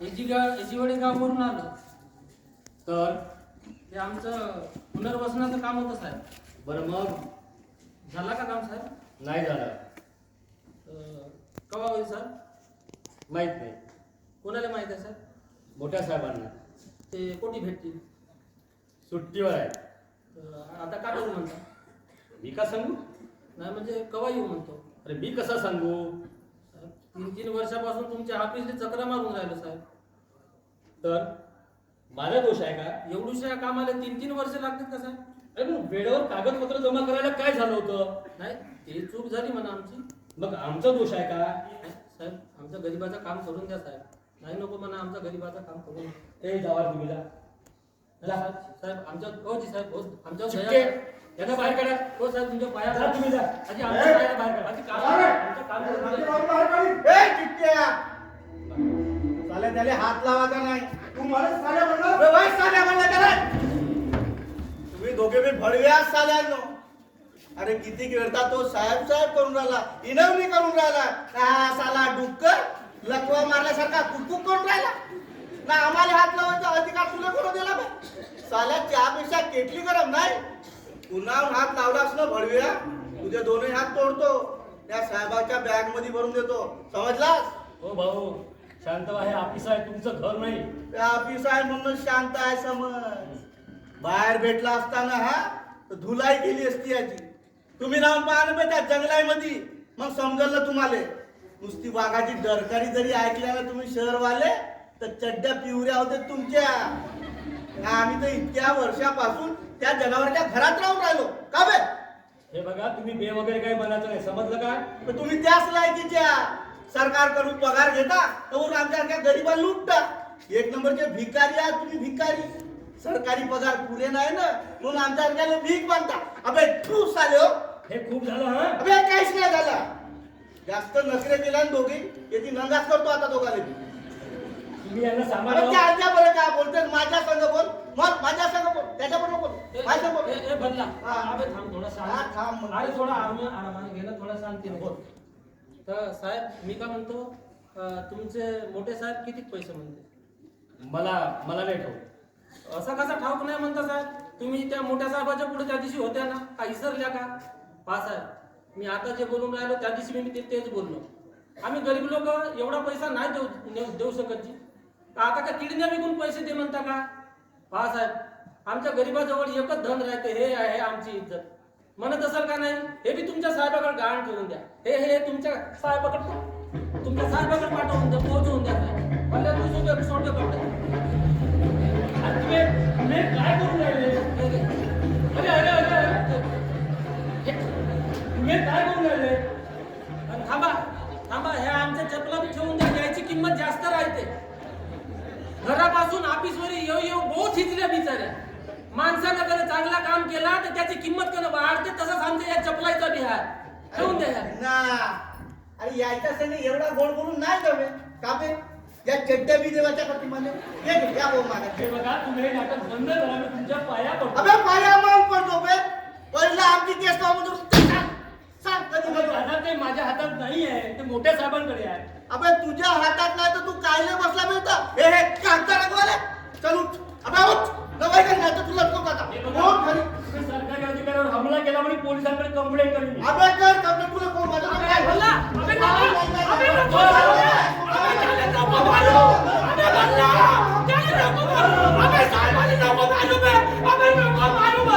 एजीवाडी गावावरून आलो. तर ते आमचं पुनर्वसनाचं काम होतं साहेब. बरं मग झाला का काम साहेब? नाही झालं. कवा होईल सर? माहित नाही. कोणाला माहित आहे सर? मोठ्या साहेबांना. ते कोणी भेटतील? सुट्टीवर आहे. आता का करू म्हणता? मी का सांगू? नाही म्हणजे कवा येऊ म्हणतो. अरे मी कसा सांगू? 3 वर्षापासून तुमच्या ऑफिसने चक्रा मारून राहिलो साहेब. तर माझा दोष आहे का? एवढूशा कामाला 3 वर्ष लागतात का साहेब? अरे मग वेळेवर कागदपत्र जमा करायला काय झालं होतं? नाही ते चूक झाली म्हणा आमची. मग आमचा दोष आहे का? नाही, साहेब आमच्या गरीबाचं काम करून द्या साहेब. नाही नको म्हणा आमच्या गरीबाचं काम करून द्या. ते जावा तुम्ही जा. साहेब साहेब आमच्या हो जी साहेब हो आमच्या चिटके, यांना बाहेर काढा. हो साहेब तुमच्या पाया जा तुम्ही जा. आधी आमच्या पाया बाहेर काढा. आधी काम आमचं काम करून द्या. ए चिट्ट्या साले त्याले हात लावायचा नाही. तू मला साल्या म्हणलं वय साल्या म्हणलं त्याला. तुम्ही दोघे बी भडव्या साल्यांनो. अरे किती वेळता तो साहेब साहेब करून राहिला, इनवणी करून राहिला. का साला डुक्कर लकवा मारल्यासारखा कुकूक करून राहिला ना. आम्हाला हात लावायचा अधिकार तुला कोण दिला बा? साल्या चहापेक्षा केटली गरम नाही. पुन्हा हात लावलास ना भडव्या, तुझे दोन्ही हात तोडतो. त्या साहेबाच्या बॅग मध्ये भरून देतो, समजलास? हो भाऊ शांत आहे. ऑफिस आहे, तुमचं घर नाही. त्या ऑफिस आहे म्हणून शांत आहे समज. बाहेर भेटला असताना हा तर धुलाई केली असती याची. तुम्ही राहून पाहा ना त्या जंगलामध्ये, मग समजलं तुम्हाला. नुसती वाघाची डरकारी जरी ऐकल्या ना तुम्ही शहरवाले तर चड्ड्या पिवऱ्या होते तुमच्या. आम्ही तर इतक्या वर्षापासून त्या जनावरच्या घरात राहून राहिलो का बे? हे बघा तुम्ही बे वगैरे काही म्हणायचं नाही, समजलं का? पण तुम्ही त्याच लायकीच्या. सरकारकडून पगार घेता तर आमच्या गरीबाला लुटता. एक नंबरचे भिकारी आहात तुम्ही, भिकारी. सरकारी पगार पुरे नाही ना म्हणून आमच्या भीक बांधता. अबे तू साले हो. हे खूप झालं हा. अबे काहीच नाही झाला. जास्त नखरे केला ना दोघी, याची नंगाच करतो आता दोघाले. तुम्ही यांना अबे सांभाळा. त्या बरं काय बोलते, माझ्या संग बोल, मग माझ्या संग बोल, त्याच्याबरोबर बोल, माझ्या बोल. ए बदला हा. अबे थांब थोडा हा, थांब म्हणतो. अरे थोडा आरामाने घे ना, थोडा शांतीने बोल. तर साहेब मी काय म्हणतो, तुमचे मोठे साहेब किती पैसे म्हणते? मला नाही ठाऊक. असा कसा ठाऊक नाही म्हणता साहेब? तुम्ही त्या मोठ्या साहेबाच्या पुढे त्या दिवशी होत्या ना, का विसरल्या का? पहा साहेब मी आता जे बोलून राहिलो त्या दिवशी मी तेच बोललो. आम्ही गरीब लोक एवढा पैसा नाही देऊ शकत जी. आता का किडन्या विकून पैसे दे म्हणता का? पहा साहेब आमच्या गरीबाजवळ एकच धन राहते, हे आहे आमची इज्जत. म्हणत असाल का नाही? हे बी तुमच्या साहेबाकडे गहाण ठेवून द्या. हे तुमच्या साहेबाकडे पाठवून द्या, पोहोचवून द्या साहेब. भले दुसरे सोडे पडले. तुम्ही काय करून राहिले? अरे अरे अरे अरे. तुम्ही काय करून राहिले? थांबा हे आमच्या चपला बी ठेवून द्या. याची किंमत जास्त राहते. घरापासून ऑफिसवर येऊ बहुत हिचल्या बिचाऱ्या. माणसानं कधी चांगला काम केला तर त्याची किंमत कधी वाढते. तसंच आमच्या या चपलाचा बिहार ठेवून द्या ना. अरे यायच्या संग एवढा गोड बोलून नाही जावे का बे? या चड्ड्या बी देवाच्या प्रतिमाने या हो मागा. हे बघा तुम्ही हे नाटक बंद करा. मी तुमच्या पाया पडतो. अबे पाया मान पडतो बे. पहिला आमची केस सांग कधी दादा ते माझ्या हातात नाही आहे, ते मोठ्या साहेबांकडे आहे. अबे तुझ्या हातात नाही तर तू कायले